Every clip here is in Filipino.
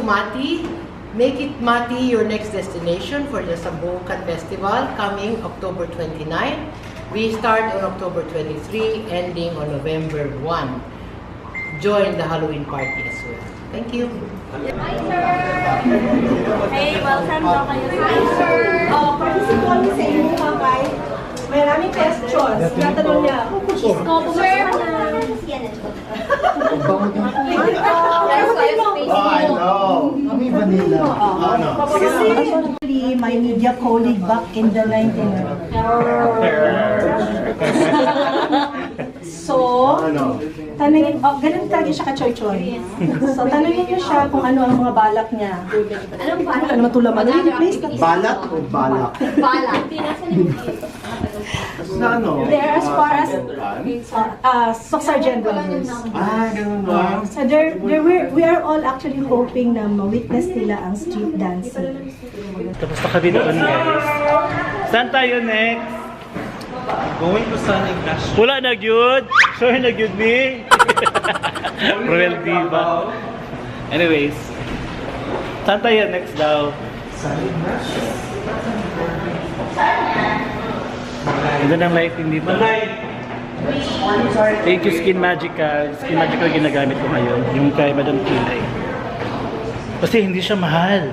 Mati. Make it Mati your next destination for the Sambucan Festival coming October 29. We start on October 23, ending on November 1. Join the Halloween party as well. Thank you. Hi, sir! Hey, welcome daw kayo. Hi, sir! Participant sa inyo mga maraming questions. Natanong niya, Sir, Kami vanilla. Actually, my media colleague back in the 1990s. So, tanungin, ganun talaga siya ka-choy-choy. So, tanungin niyo siya kung ano ang mga balak niya. Anong balak? Ano matulaman? Balat o balak? Balak. Sa ano? There as far as Sergeant levels. Ganun ba? So we are all actually hoping na ma-witness nila ang street dancing. Tapos na kami doon, guys. Saan tayo next? Going to San Ignacio. Wala na gyud. Sure na gyud ni. Bldg ba? Anyways. Saan tayo next daw? San Ignacio. Ganda ng lighting dito. Thank you Skin Magical. Skin Magical ginagamit ko ngayon. Yung kay Madam Kilay. Kasi hindi siya mahal.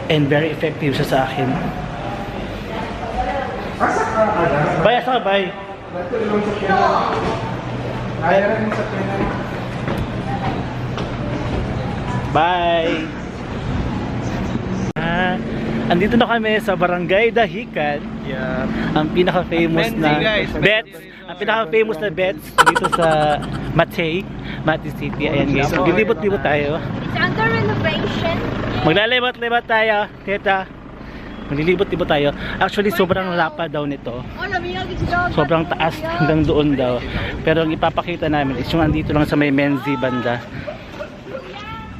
And very effective siya sa akin. Bye, asa ka, bye. Bye. Andito na kami sa Barangay Dahican. Yeah. Ang pinaka-famous na bets. Ang pinaka-famous na bets dito sa Mati City. Ayan guys. So, dilibot-libot tayo. It's under renovation. Maglalibot-libot tayo, tita. Maglilibot-libot tayo. Actually, sobrang lapad daw nito. Sobrang taas hanggang doon daw. Pero ang ipapakita namin is yung andito lang sa may Menzi banda.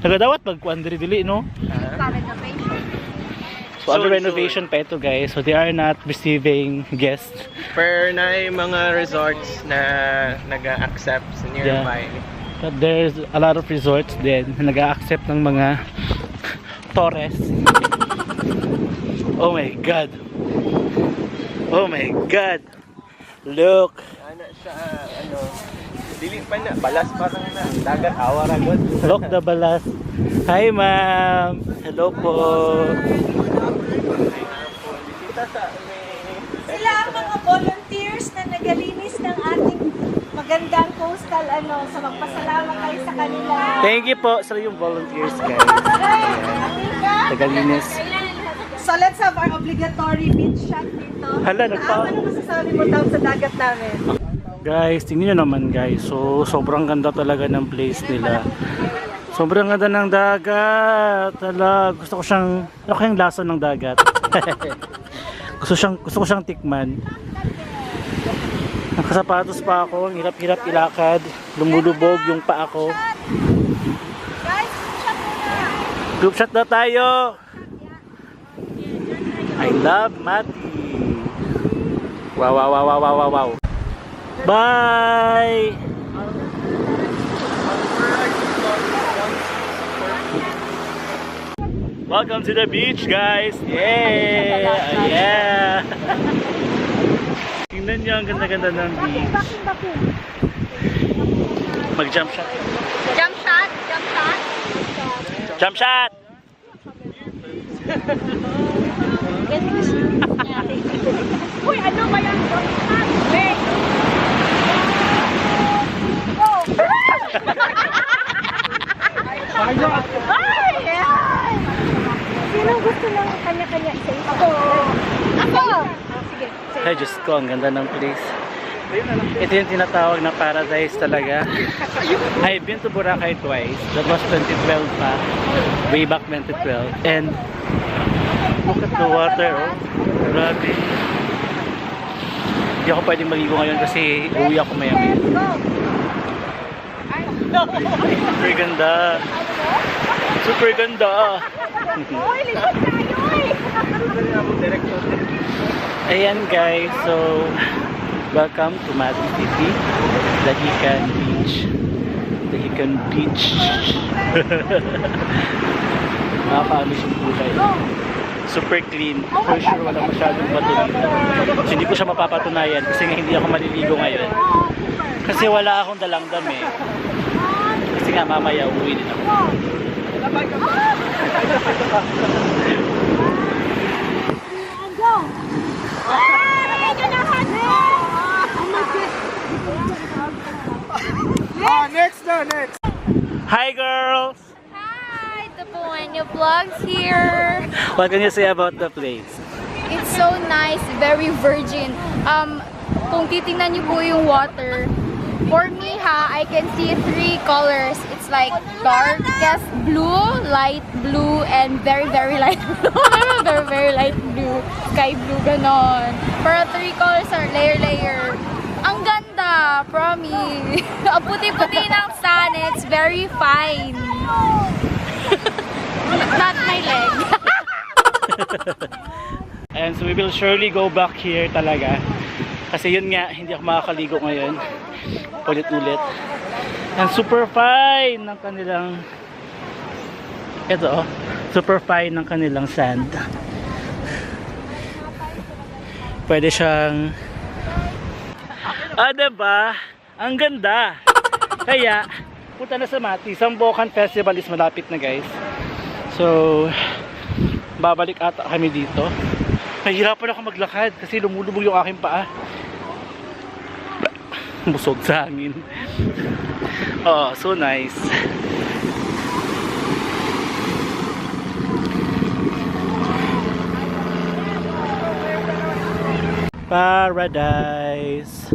Nagadawat pagkuandri dili, no? So, under renovation pa ito, guys. So, they are not receiving guests. Per na yung mga resorts na nag-accept sa nearby. But there's a lot of resorts din na nag-accept ng mga tourists. Oh my God! Oh my God! Look! Ano siya, dili pa na, balas pa na, dagat, awaragot. Look the balas. Hi ma'am! Hello po! Sila ang mga volunteers na nagalinis ng ating magandang coastal so magpasalamat kayo sa kanila. Thank you po sa yung volunteers, guys. Tagalinis. So let's have our obligatory beach shot dito. Hala, nagpa- Ano masasabi mo tawag sa dagat namin? Guys, tingnan nyo naman guys. So, sobrang ganda talaga ng place nila. Sobrang ganda ng dagat. Hala, gusto ko siyang, ano kayang lasa ng dagat? gusto ko siyang tikman. Nakasapatos pa ako, ang hirap-hirap ilakad. Lumulubog yung paa ko. Guys, shot muna! Group shot na tayo! I love Mati! Wow, wow, wow, wow, wow, wow! Bye! Welcome to the beach, guys! Yeah! Yeah! Tingnan nyo, ang ganda-ganda ng beach. Mag-jump shot. Jump shot! Jump shot! Jump shot! Uy, ano ba yan? Wait! Go! Ay! Sinong gusto ng kanya-kanya isa? Ako! Ako! Sige. Ay, Diyos ko, ang ganda ng place. Ito yung tinatawag na paradise talaga. I've been to Boracay twice. That was 2012 pa. Way back 2012. And look at the water, oh. Grabe. Hindi ako pwedeng maligo ngayon kasi uwi ako maya-maya. Super ganda. Super ganda. Uy, likod tayo! Ayan guys, so welcome to Mati City, Dahican Beach. Dahican Beach. Nakakaamiss yung kulay. Super clean. For sure, walang masyadong bato dito. So, hindi ko siya mapapatunayan kasi nga hindi ako maliligo ngayon. Kasi wala akong dalang dami. Kasi nga mamaya uuwi din ako. Next. Hi girls! Hi, the Buenyo Vlogs here. What can you say about the place? It's so nice, very virgin. Kung titingnan niyo po yung water, for me I can see 3 colors. It's like darkest blue, light blue, and very light blue. very light blue, sky blue, ganon. Pero 3 colors are layer. Ang ganda, promise. Ang puti-puti ng sun, it's very fine. Not my leg. And so we will surely go back here talaga. Kasi yun nga, hindi ako makakaligo ngayon. Ulit-ulit. And super fine ng kanilang, ito oh, super fine ng kanilang sand. Pwede siyang, diba? Ang ganda. Kaya, punta na sa Mati. Sambucan Festival is malapit na guys. So, babalik ata kami dito. Nahihirapan ako maglakad kasi lumulubog yung aking paa. Busog sa hangin. Oh, so nice. Paradise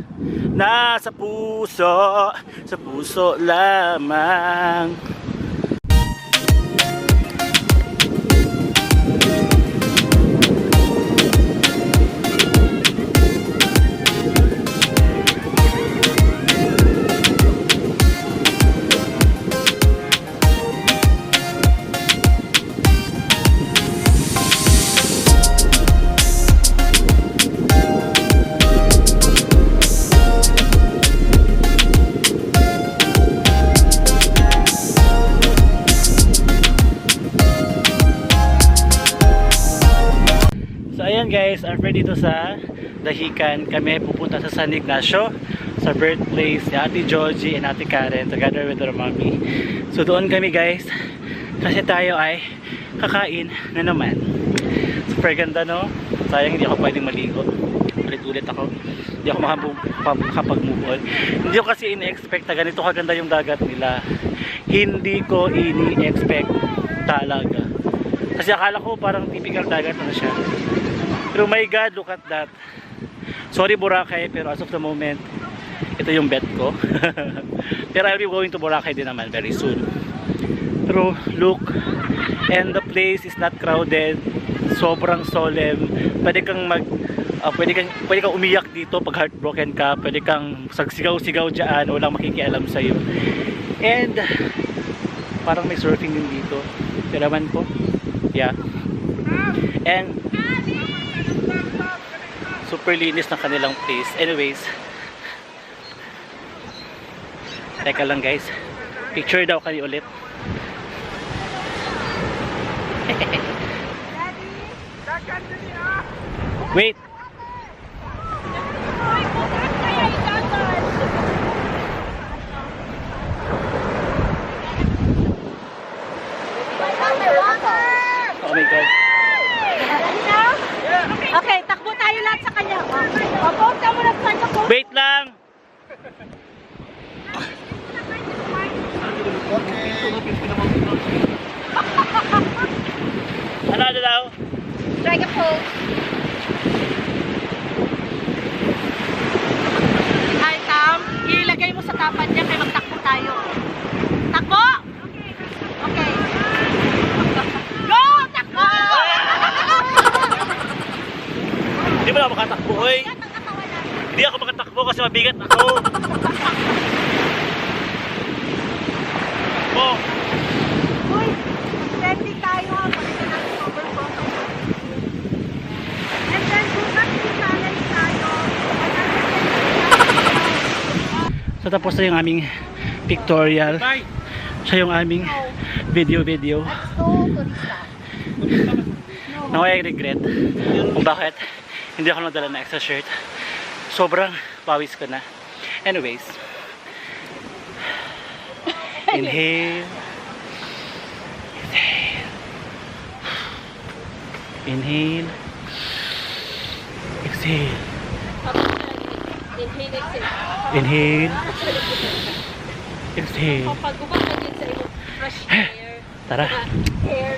nasa sa puso lamang. Guys, after dito sa Dahican, kami pupunta sa San Ignacio, sa birthplace ni Ate Georgie and Ate Karen together with her mommy. So doon kami guys, kasi tayo ay kakain na naman. Super ganda no? Sayang hindi ako pwedeng maligo. Ulit-ulit ako. Hindi ako makapag-move on. Hindi ko kasi ini-expect na ganito kaganda yung dagat nila. Hindi ko ini-expect talaga. Kasi akala ko parang typical dagat na siya. Pero my God, look at that. Sorry Boracay, pero as of the moment, ito yung bet ko. Pero I'll be going to Boracay din naman very soon. Pero look, and the place is not crowded. Sobrang solemn. Pwede kang pwede kang umiyak dito pag heartbroken ka. Pwede kang sagsigaw-sigaw dyan, walang makikialam sa'yo. And parang may surfing din dito. Tiraman ko. Yeah. And super linis ng kanilang place. Anyways, teka lang guys, picture daw kami ulit. Wait. Oh my God. Okay, takbo tayo lahat sa kanya. Post ka muna sa kanya. Wait lang. Ano daw? Strike a pose. Ay, Tam, ilagay mo sa tapat niya kaya magtakbo tayo. Takbo! Okay. Go! Takbo! Hindi mo na ako makatakbo, oy. Hindi ako makatakbo kasi mabigat ako. Oh. Uy, ready tayo. Pagkita natin overcome. And then, bukas challenge tayo. So tapos na yung aming pictorial. Siya yung aming video. Now I regret kung bakit hindi ako nadala na extra shirt. Sobrang pawis ko na. Anyways, inhale, inhale, exhale, inhale, exhale. Pag gumawa din sa iyo, fresh air. Tara. Air.